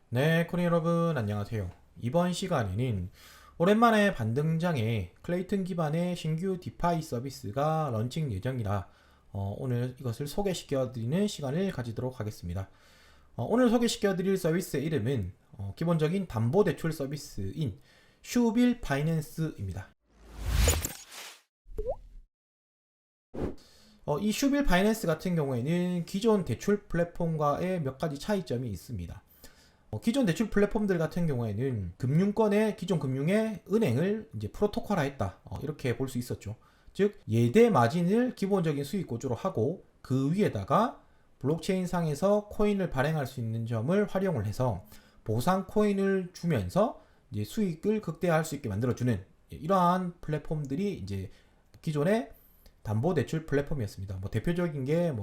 네, 코린 여러분 안녕하세요. 이번 시간에는 오랜만에 반등장에 클레이튼 기반의 신규 디파이 서비스가 런칭 예정이라 오늘 이것을 소개시켜드리는 시간을 가지도록 하겠습니다. 오늘 소개시켜드릴 서비스의 이름은 기본적인 담보대출 서비스인 슈빌 파이낸스입니다. 이 슈빌 파이낸스 같은 경우에는 기존 대출 플랫폼과의 몇 가지 차이점이 있습니다. 기존 대출 플랫폼들 같은 경우에는 금융권의 기존 금융의 은행을 이제 프로토콜화했다, 이렇게 볼 수 있었죠. 즉 예대 마진을 기본적인 수익 구조로 하고 그 위에다가 블록체인 상에서 코인을 발행할 수 있는 점을 활용을 해서 보상 코인을 주면서 이제 수익을 극대화할 수 있게 만들어주는 이러한 플랫폼들이 이제 기존의 담보대출 플랫폼이었습니다. 대표적인 게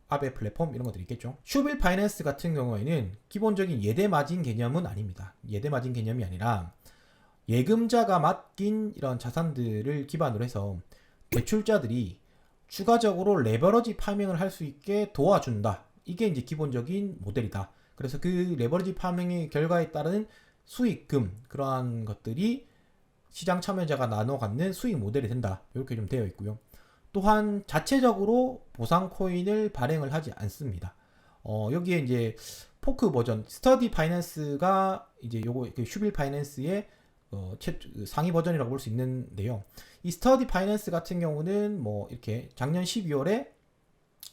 아베 플랫폼 이런 것들이 있겠죠. 슈빌 파이낸스 같은 경우에는 기본적인 예대 마진 개념은 아닙니다. 예대 마진 개념이 아니라 예금자가 맡긴 이런 자산들을 기반으로 해서 대출자들이 추가적으로 레버러지 파밍을 할 수 있게 도와준다. 이게 이제 기본적인 모델이다. 그래서 그 레버러지 파밍의 결과에 따른 수익금, 그러한 것들이 시장 참여자가 나눠 갖는 수익 모델이 된다. 이렇게 좀 되어 있고요. 또한 자체적으로 보상 코인을 발행을 하지 않습니다. 여기에 이제 포크 버전 스터디 파이낸스가 이제 요거 슈빌 파이낸스의 상위 버전이라고 볼 수 있는데요. 이 스터디 파이낸스 같은 경우는 이렇게 작년 12월에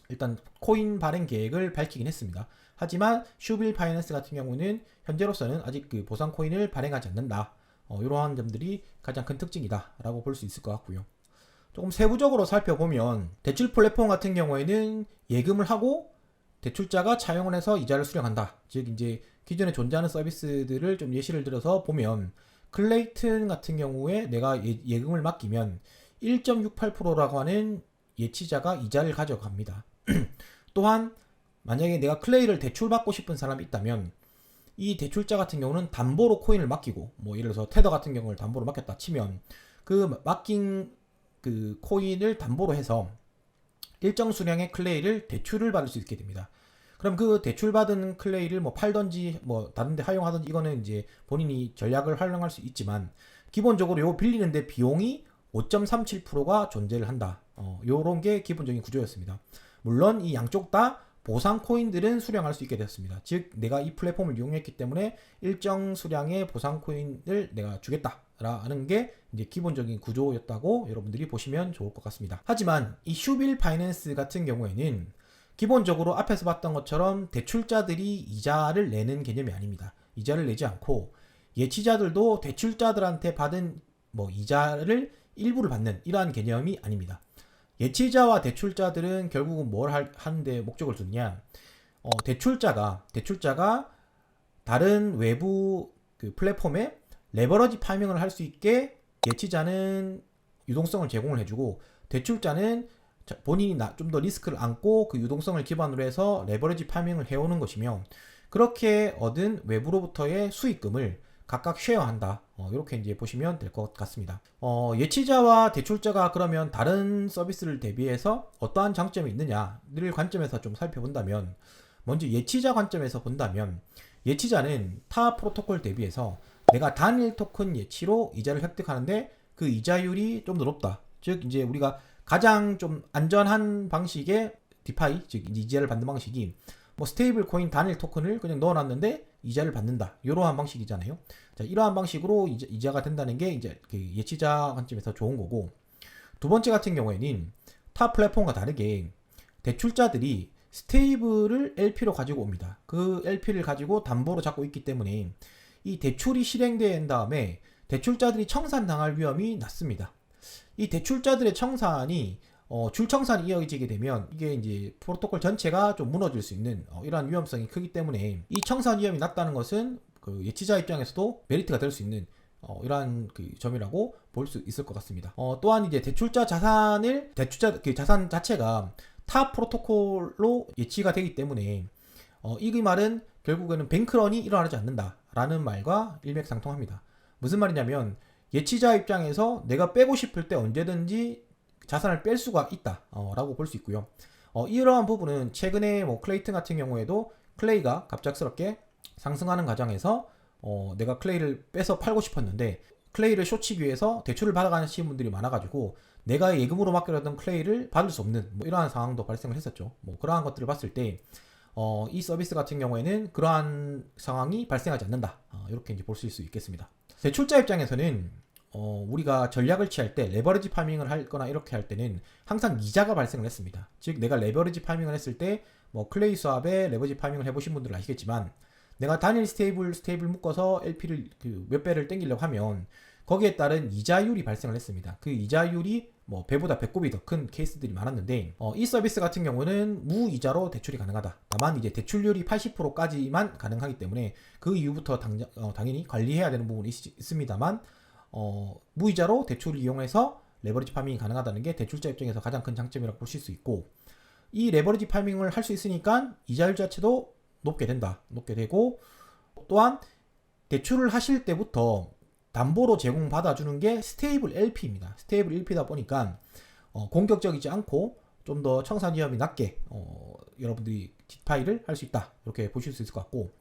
일단 코인 발행 계획을 밝히긴 했습니다. 하지만 슈빌 파이낸스 같은 경우는 현재로서는 아직 그 보상 코인을 발행하지 않는다. 이러한 점들이 가장 큰 특징이다라고 볼 수 있을 것 같고요. 조금 세부적으로 살펴보면 대출 플랫폼 같은 경우에는 예금을 하고 대출자가 차용을 해서 이자를 수령한다. 즉 이제 기존에 존재하는 서비스들을 좀 예시를 들어서 보면 클레이튼 같은 경우에 내가 예금을 맡기면 1.68%라고 하는 예치자가 이자를 가져갑니다. 또한 만약에 내가 클레이를 대출받고 싶은 사람이 있다면 이 대출자 같은 경우는 담보로 코인을 맡기고 예를 들어서 테더 같은 경우를 담보로 맡겼다 치면 그 맡긴 그 코인을 담보로 해서 일정 수량의 클레이를 대출을 받을 수 있게 됩니다. 그럼 그 대출받은 클레이를 팔던지 다른 데 활용하든지 이거는 이제 본인이 전략을 활용할 수 있지만 기본적으로 요 빌리는데 비용이 5.37%가 존재를 한다. 요런 게 기본적인 구조였습니다. 물론 이 양쪽 다 보상 코인들은 수령할 수 있게 되었습니다. 즉 내가 이 플랫폼을 이용했기 때문에 일정 수량의 보상 코인을 내가 주겠다라는 게 이제 기본적인 구조였다고 여러분들이 보시면 좋을 것 같습니다. 하지만 이 슈빌 파이낸스 같은 경우에는 기본적으로 앞에서 봤던 것처럼 대출자들이 이자를 내는 개념이 아닙니다. 이자를 내지 않고 예치자들도 대출자들한테 받은 이자를 일부를 받는 이러한 개념이 아닙니다. 예치자와 대출자들은 결국은 뭘 하는데 목적을 두느냐, 대출자가 다른 외부 그 플랫폼에 레버러지 파밍을 할 수 있게 예치자는 유동성을 제공을 해주고 대출자는 본인이 좀 더 리스크를 안고 그 유동성을 기반으로 해서 레버러지 파밍을 해오는 것이며 그렇게 얻은 외부로부터의 수익금을 각각 쉐어한다. 이렇게 이제 보시면 될 것 같습니다. 예치자와 대출자가 그러면 다른 서비스를 대비해서 어떠한 장점이 있느냐를 관점에서 좀 살펴본다면 먼저 예치자 관점에서 본다면 예치자는 타 프로토콜 대비해서 내가 단일 토큰 예치로 이자를 획득하는데 그 이자율이 좀 더 높다. 즉 이제 우리가 가장 좀 안전한 방식의 디파이, 즉 이자를 받는 방식이 스테이블 코인 단일 토큰을 그냥 넣어놨는데 이자를 받는다. 이러한 방식이잖아요. 자, 이러한 방식으로 이자가 된다는 게 이제 그 예치자 관점에서 좋은 거고, 두 번째 같은 경우에는 타 플랫폼과 다르게 대출자들이 스테이블을 LP로 가지고 옵니다. 그 LP를 가지고 담보로 잡고 있기 때문에 이 대출이 실행된 다음에 대출자들이 청산당할 위험이 낮습니다. 이 대출자들의 청산이 줄청산이 이어지게 되면 이게 이제 프로토콜 전체가 좀 무너질 수 있는 이러한 위험성이 크기 때문에 이 청산 위험이 낮다는 것은 그 예치자 입장에서도 메리트가 될 수 있는 이러한 그 점이라고 볼 수 있을 것 같습니다. 또한 이제 대출자 그 자산 자체가 타 프로토콜로 예치가 되기 때문에 이 말은 결국에는 뱅크런이 일어나지 않는다라는 말과 일맥상통합니다. 무슨 말이냐면 예치자 입장에서 내가 빼고 싶을 때 언제든지 자산을 뺄 수가 있다 라고 볼 수 있고요. 이러한 부분은 최근에 클레이튼 같은 경우에도 클레이가 갑작스럽게 상승하는 과정에서 내가 클레이를 빼서 팔고 싶었는데 클레이를 쇼치기 위해서 대출을 받아가시는 분들이 많아가지고 내가 예금으로 맡겨놨던 클레이를 받을 수 없는 뭐 이러한 상황도 발생을 했었죠. 뭐 그러한 것들을 봤을 때 이 서비스 같은 경우에는 그러한 상황이 발생하지 않는다. 이렇게 이제 볼 수 있겠습니다. 대출자 입장에서는 우리가 전략을 취할 때 레버리지 파밍을 하거나 이렇게 할 때는 항상 이자가 발생을 했습니다. 즉 내가 레버리지 파밍을 했을 때 뭐 클레이 스왑에 레버리지 파밍을 해보신 분들은 아시겠지만 내가 단일 스테이블 묶어서 LP를 몇 배를 땡기려고 하면 거기에 따른 이자율이 발생을 했습니다. 그 이자율이 뭐 배보다 배꼽이 더 큰 케이스들이 많았는데 이 서비스 같은 경우는 무이자로 대출이 가능하다. 다만 이제 대출률이 80%까지만 가능하기 때문에 그 이후부터 당연히 관리해야 되는 부분이 있습니다만 무이자로 대출을 이용해서 레버리지 파밍이 가능하다는 게 대출자 입장에서 가장 큰 장점이라고 보실 수 있고 이 레버리지 파밍을 할 수 있으니까 이자율 자체도 높게 되고 또한 대출을 하실 때부터 담보로 제공받아주는 게 스테이블 LP입니다. 스테이블 LP다 보니까 공격적이지 않고 좀 더 청산 위험이 낮게 여러분들이 디파이를 할 수 있다. 이렇게 보실 수 있을 것 같고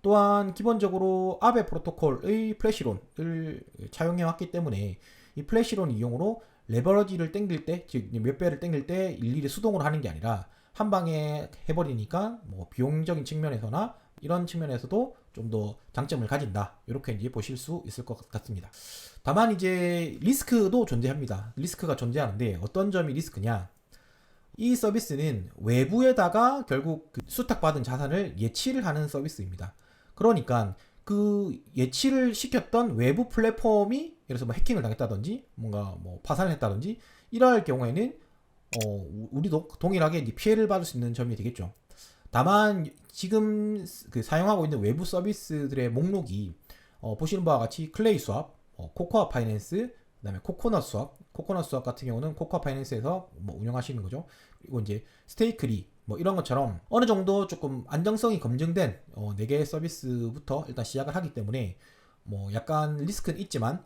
또한 기본적으로 아베 프로토콜의 플래시론을 차용해 왔기 때문에 이 플래시론 이용으로 레버리지를 땡길 때, 즉 몇 배를 땡길 때 일일이 수동으로 하는 게 아니라 한 방에 해버리니까 뭐 비용적인 측면에서나 이런 측면에서도 좀 더 장점을 가진다. 이렇게 이제 보실 수 있을 것 같습니다. 다만 이제 리스크도 존재합니다. 리스크가 존재하는데 어떤 점이 리스크냐? 이 서비스는 외부에다가 결국 그 수탁받은 자산을 예치를 하는 서비스입니다. 그러니까 그 예치를 시켰던 외부 플랫폼이 예를 들어서 뭐 해킹을 당했다든지 뭔가 뭐 파산을 했다든지 이럴 경우에는 우리도 동일하게 피해를 받을 수 있는 점이 되겠죠. 다만 지금 그 사용하고 있는 외부 서비스들의 목록이 보시는 바와 같이 클레이 스왑, 코코아 파이낸스, 그다음에 코코넛 스왑 같은 경우는 코코아 파이낸스에서 뭐 운영하시는 거죠. 그리고 이제 스테이크리 뭐 이런 것처럼 어느 정도 조금 안정성이 검증된 4개의 서비스부터 일단 시작을 하기 때문에 뭐 약간 리스크는 있지만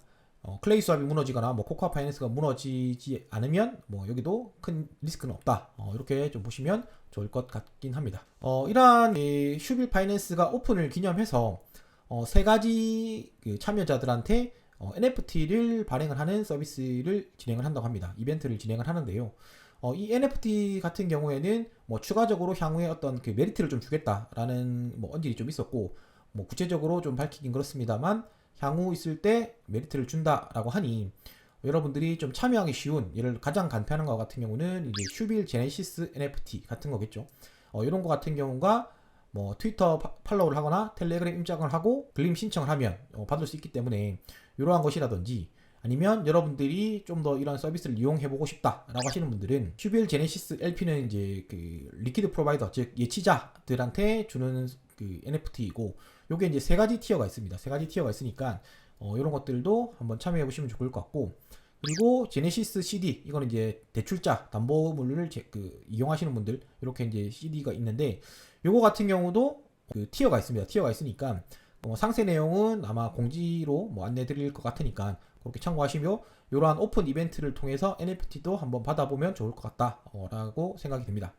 클레이 스왑이 무너지거나 뭐 코코아 파이낸스가 무너지지 않으면 뭐 여기도 큰 리스크는 없다. 이렇게 좀 보시면 좋을 것 같긴 합니다. 이러한 슈빌 파이낸스가 오픈을 기념해서 3가지 그 참여자들한테 NFT를 발행을 하는 서비스를 진행을 한다고 합니다. 이벤트를 진행을 하는데요. 이 NFT 같은 경우에는 뭐 추가적으로 향후에 어떤 그 메리트를 좀 주겠다라는 뭐 언질이 좀 있었고 뭐 구체적으로 좀 밝히긴 그렇습니다만 향후 있을 때 메리트를 준다라고 하니 여러분들이 좀 참여하기 쉬운 예를 가장 간편한 것 같은 경우는 이제 슈빌 제네시스 NFT 같은 거겠죠. 이런 거 같은 경우가 뭐 트위터 팔로우를 하거나 텔레그램 입장을 하고 글림 신청을 하면 받을 수 있기 때문에 이러한 것이라든지 아니면 여러분들이 좀 더 이런 서비스를 이용해보고 싶다라고 하시는 분들은 슈빌 제네시스 LP는 이제 그 리퀴드 프로바이더 즉 예치자들한테 주는 그 NFT이고 요게 이제 3가지 티어가 있습니다. 3가지 티어가 있으니까 이런 것들도 한번 참여해보시면 좋을 것 같고 그리고 제네시스 CD 이거는 이제 대출자 담보물을 이용하시는 분들 이렇게 이제 CD가 있는데 요거 같은 경우도 그 티어가 있습니다. 티어가 있으니까 상세 내용은 아마 공지로 뭐 안내 드릴 것 같으니까 그렇게 참고하시며 이러한 오픈 이벤트를 통해서 NFT도 한번 받아보면 좋을 것 같다 라고 생각이 됩니다.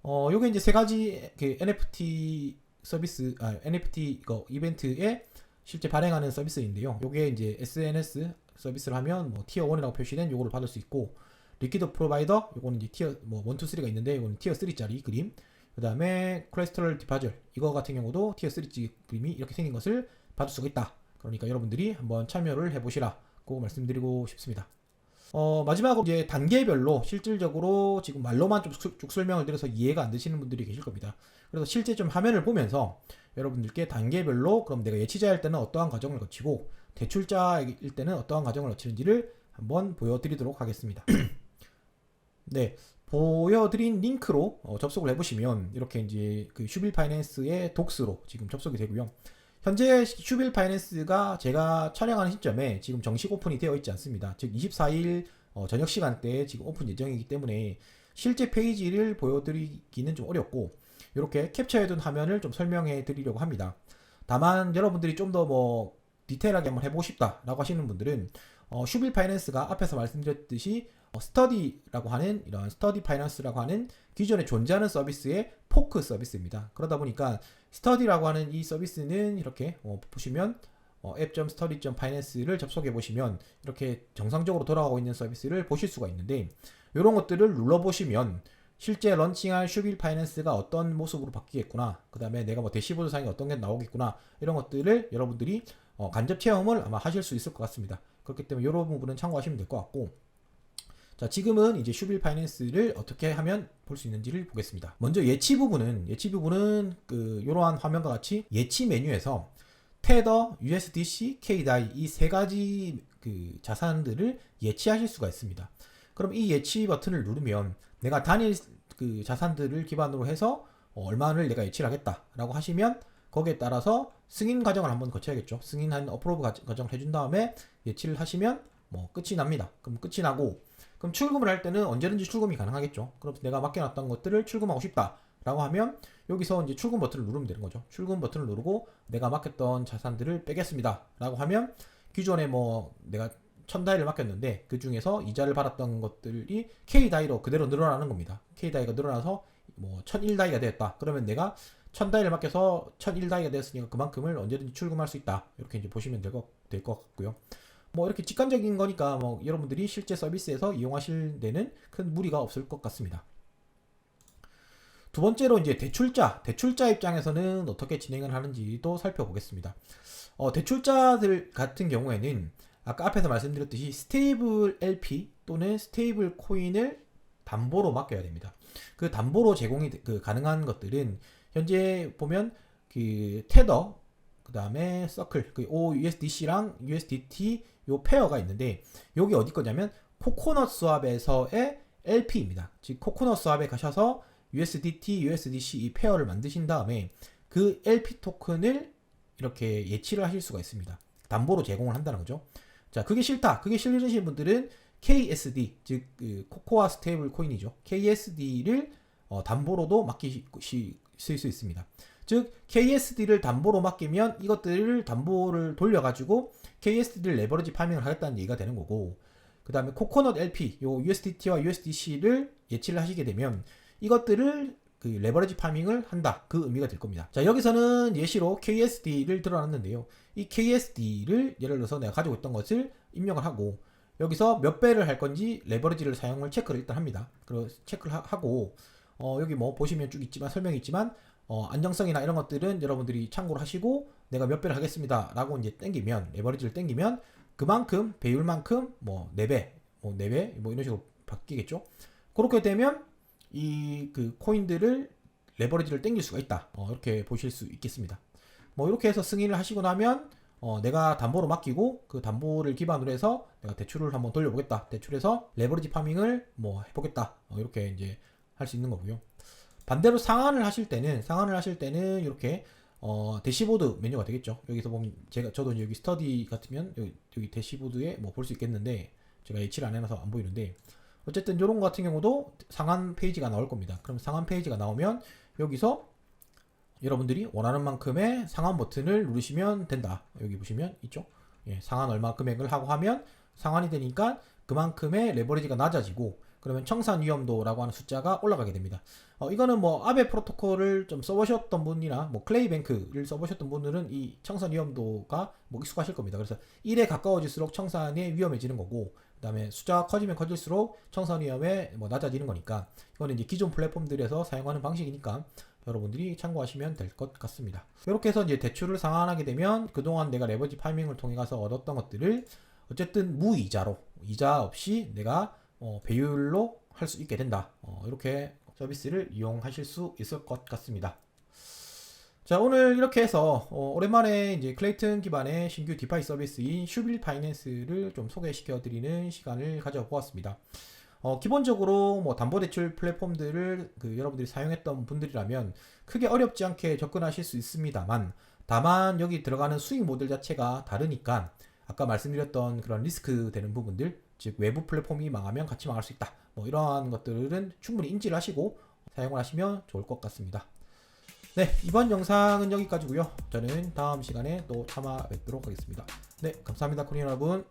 요게 이제 3가지 그 NFT 서비스 NFT 이거 이벤트에 실제 발행하는 서비스인데요. 요게 이제 SNS 서비스를 하면 뭐 티어 1이라고 표시된 요거를 받을 수 있고 리퀴드 프로바이더 요거는 이제 티어 뭐 1, 2, 3가 있는데 요거는 티어 3짜리 그림 그 다음에 크레스터럴 디파절 이거 같은 경우도 티어 3 그림이 이렇게 생긴 것을 받을 수가 있다. 그러니까 여러분들이 한번 참여를 해보시라고 말씀드리고 싶습니다. 마지막으로 이제 단계별로 실질적으로 지금 말로만 좀 쭉 설명을 드려서 이해가 안 되시는 분들이 계실 겁니다. 그래서 실제 좀 화면을 보면서 여러분들께 단계별로 그럼 내가 예치자일 때는 어떠한 과정을 거치고 대출자일 때는 어떠한 과정을 거치는지를 한번 보여드리도록 하겠습니다. 네, 보여드린 링크로 접속을 해보시면 이렇게 이제 그 슈빌 파이낸스의 독스로 지금 접속이 되고요. 현재 슈빌 파이낸스가 제가 촬영하는 시점에 지금 정식 오픈이 되어 있지 않습니다. 즉 24일 저녁 시간대에 지금 오픈 예정이기 때문에 실제 페이지를 보여드리기는 좀 어렵고 이렇게 캡처해둔 화면을 좀 설명해 드리려고 합니다. 다만 여러분들이 좀 더 뭐 디테일하게 한번 해보고 싶다라고 하시는 분들은 슈빌 파이낸스가 앞에서 말씀드렸듯이 스터디라고 하는 이런 스터디 파이낸스라고 하는 기존에 존재하는 서비스의 포크 서비스입니다. 그러다 보니까 스터디라고 하는 이 서비스는 이렇게 보시면 app.study.finance를 접속해 보시면 이렇게 정상적으로 돌아가고 있는 서비스를 보실 수가 있는데, 이런 것들을 눌러 보시면 실제 런칭할 슈빌 파이낸스가 어떤 모습으로 바뀌겠구나, 그 다음에 내가 뭐 대시보드 상에 어떤 게 나오겠구나, 이런 것들을 여러분들이 간접 체험을 아마 하실 수 있을 것 같습니다. 그렇기 때문에 이런 부분은 참고하시면 될 것 같고, 자, 지금은 이제 슈빌 파이낸스를 어떻게 하면 볼 수 있는지를 보겠습니다. 먼저 예치 부분은 이러한 화면과 같이 예치 메뉴에서 테더, USDC, KDAI 이 세 가지 자산들을 예치하실 수가 있습니다. 그럼 이 예치 버튼을 누르면 내가 단일 자산들을 기반으로 해서 얼마를 내가 예치를 하겠다라고 하시면 거기에 따라서 승인 과정을 한번 거쳐야겠죠. 승인한 어프로브 과정을 해준 다음에 예치를 하시면 끝이 납니다. 그럼 끝이 나고, 그럼 출금을 할 때는 언제든지 출금이 가능하겠죠. 그럼 내가 맡겨놨던 것들을 출금하고 싶다라고 하면 여기서 이제 출금 버튼을 누르면 되는 거죠. 출금 버튼을 누르고 내가 맡겼던 자산들을 빼겠습니다라고 하면 기존에 내가 1000다이를 맡겼는데 그 중에서 이자를 받았던 것들이 K다이로 그대로 늘어나는 겁니다. K다이가 늘어나서 1001다이가 되었다. 그러면 내가 1000다이를 맡겨서 1001다이가 되었으니까 그만큼을 언제든지 출금할 수 있다. 이렇게 이제 보시면 될 것 같고요. 이렇게 직관적인 거니까 여러분들이 실제 서비스에서 이용하실 데는 큰 무리가 없을 것 같습니다. 두 번째로 이제 대출자 입장에서는 어떻게 진행을 하는지도 살펴보겠습니다. 대출자들 같은 경우에는 아까 앞에서 말씀드렸듯이 스테이블 LP 또는 스테이블 코인을 담보로 맡겨야 됩니다. 그 담보로 제공이 가능한 것들은 현재 보면 테더, 그 다음에 서클, OUSDC랑 USDT 요 페어가 있는데, 여기 어디 거냐면 코코넛 스왑에서의 LP입니다. 즉 코코넛 스왑에 가셔서 USDT, USDC 이 페어를 만드신 다음에 그 LP 토큰을 이렇게 예치를 하실 수가 있습니다. 담보로 제공을 한다는 거죠. 자, 그게 싫다, 그게 싫으신 분들은 KSD, 즉 코코아 스테이블 코인이죠. KSD를 담보로도 맡기실 수 있습니다. 즉 KSD를 담보로 맡기면 이것들을 담보를 돌려가지고 KSD를 레버리지 파밍을 하겠다는 얘기가 되는 거고, 그 다음에 코코넛 LP, 요 USDT와 USDC를 예치를 하시게 되면 이것들을 레버리지 파밍을 한다, 그 의미가 될 겁니다. 자, 여기서는 예시로 KSD를 들어놨는데요. 이 KSD를 예를 들어서 내가 가지고 있던 것을 입력을 하고 여기서 몇 배를 할 건지 레버리지를 사용을 체크를 일단 합니다. 그리고 체크를 하고 여기 보시면 쭉 있지만 설명이 있지만 안정성이나 이런 것들은 여러분들이 참고를 하시고 내가 몇 배를 하겠습니다 라고 이제 땡기면, 레버리지를 땡기면 그만큼 배율만큼 4배, 4배 이런 식으로 바뀌겠죠. 그렇게 되면 이 코인들을 레버리지를 땡길 수가 있다. 이렇게 보실 수 있겠습니다. 이렇게 해서 승인을 하시고 나면 내가 담보로 맡기고 그 담보를 기반으로 해서 내가 대출을 한번 돌려보겠다. 대출해서 레버리지 파밍을 해보겠다. 이렇게 이제 할 수 있는 거고요. 반대로 상환을 하실 때는 이렇게 대시보드 메뉴가 되겠죠. 여기서 보면 저도 여기 스터디 같으면 여기 대시보드에 볼 수 있겠는데 제가 예치를 안 해놔서 안 보이는데, 어쨌든 이런 거 같은 경우도 상환 페이지가 나올 겁니다. 그럼 상환 페이지가 나오면 여기서 여러분들이 원하는 만큼의 상환 버튼을 누르시면 된다. 여기 보시면 있죠. 상환 얼마 금액을 하고 하면 상환이 되니까 그만큼의 레버리지가 낮아지고, 그러면 청산 위험도라고 하는 숫자가 올라가게 됩니다. 이거는 아베 프로토콜을 좀 써보셨던 분이나 클레이뱅크를 써보셨던 분들은 이 청산 위험도가 익숙하실 겁니다. 그래서 1에 가까워질수록 청산이 위험해지는 거고, 그 다음에 숫자가 커지면 커질수록 청산 위험이 낮아지는 거니까, 이거는 이제 기존 플랫폼들에서 사용하는 방식이니까 여러분들이 참고하시면 될 것 같습니다. 이렇게 해서 이제 대출을 상환하게 되면 그동안 내가 레버리지 파밍을 통해 가서 얻었던 것들을 어쨌든 무이자로, 이자 없이 내가 배율로 할 수 있게 된다. 이렇게 서비스를 이용하실 수 있을 것 같습니다. 자, 오늘 이렇게 해서 오랜만에 이제 클레이튼 기반의 신규 디파이 서비스인 슈빌 파이낸스를 좀 소개시켜 드리는 시간을 가져보았습니다. 기본적으로 담보대출 플랫폼들을 여러분들이 사용했던 분들이라면 크게 어렵지 않게 접근하실 수 있습니다만, 다만 여기 들어가는 수익 모델 자체가 다르니까 아까 말씀드렸던 그런 리스크 되는 부분들, 즉 외부 플랫폼이 망하면 같이 망할 수 있다, 이러한 것들은 충분히 인지를 하시고 사용을 하시면 좋을 것 같습니다. 네, 이번 영상은 여기까지고요. 저는 다음 시간에 또 참아 뵙도록 하겠습니다. 네, 감사합니다, 코리안 여러분.